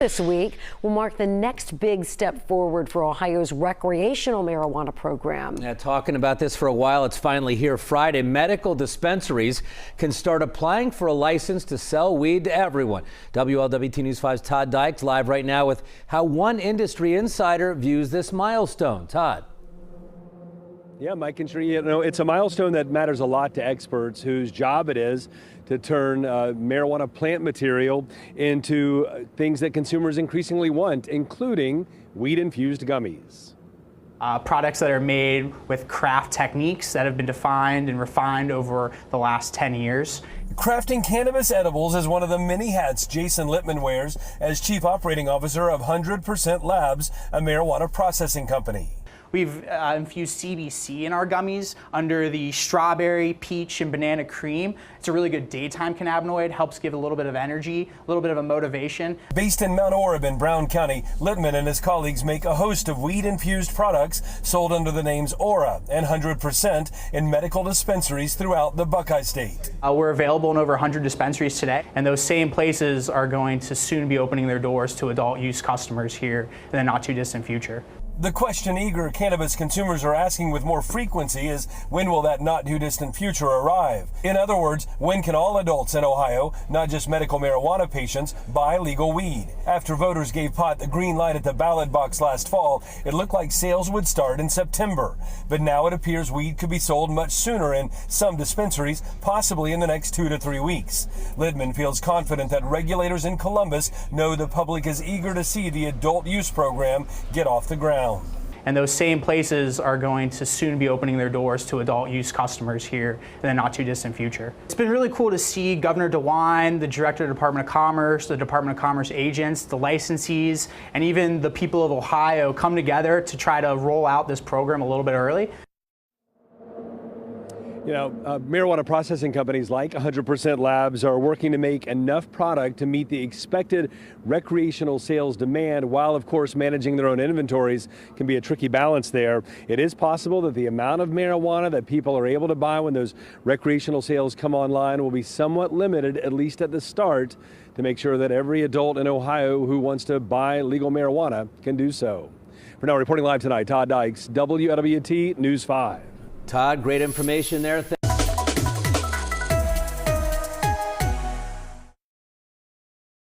This week will mark the next big step forward for Ohio's recreational marijuana program. Yeah, talking about this for a while, it's finally here Friday. Medical dispensaries can start applying for a license to sell weed to everyone. WLWT News 5's Todd Dykes live right now with how one industry insider views this milestone. Todd. Yeah, Mike and Sheree, it's a milestone that matters a lot to experts whose job it is to turn marijuana plant material into things that consumers increasingly want, including weed-infused gummies. Products that are made with craft techniques that have been defined and refined over the last 10 years. Crafting cannabis edibles is one of the many hats Jason Littman wears as Chief Operating Officer of 100% Labs, a marijuana processing company. We've infused CBC in our gummies under the strawberry, peach, and banana cream. It's a really good daytime cannabinoid, helps give a little bit of energy, a little bit of a motivation. Based in Mount Orab in Brown County, Littman and his colleagues make a host of weed-infused products sold under the names Aura and 100% in medical dispensaries throughout the Buckeye State. We're available in over 100 dispensaries today, and those same places are going to soon be opening their doors to adult use customers here in the not too distant future. The question eager cannabis consumers are asking with more frequency is, when will that not too distant future arrive? In other words, when can all adults in Ohio, not just medical marijuana patients, buy legal weed? After voters gave pot the green light at the ballot box last fall, it looked like sales would start in September. But now it appears weed could be sold much sooner in some dispensaries, possibly in the next 2 to 3 weeks. Littman feels confident that regulators in Columbus know the public is eager to see the adult use program get off the ground. And those same places are going to soon be opening their doors to adult use customers here in the not too distant future. It's been really cool to see Governor DeWine, the Director of the Department of Commerce, the Department of Commerce agents, the licensees, and even the people of Ohio come together to try to roll out this program a little bit early. Marijuana processing companies like 100% Labs are working to make enough product to meet the expected recreational sales demand, while of course managing their own inventories can be a tricky balance there. It is possible that the amount of marijuana that people are able to buy when those recreational sales come online will be somewhat limited, at least at the start, to make sure that every adult in Ohio who wants to buy legal marijuana can do so. For now, reporting live tonight, Todd Dykes, WLWT News 5. Todd, great information there.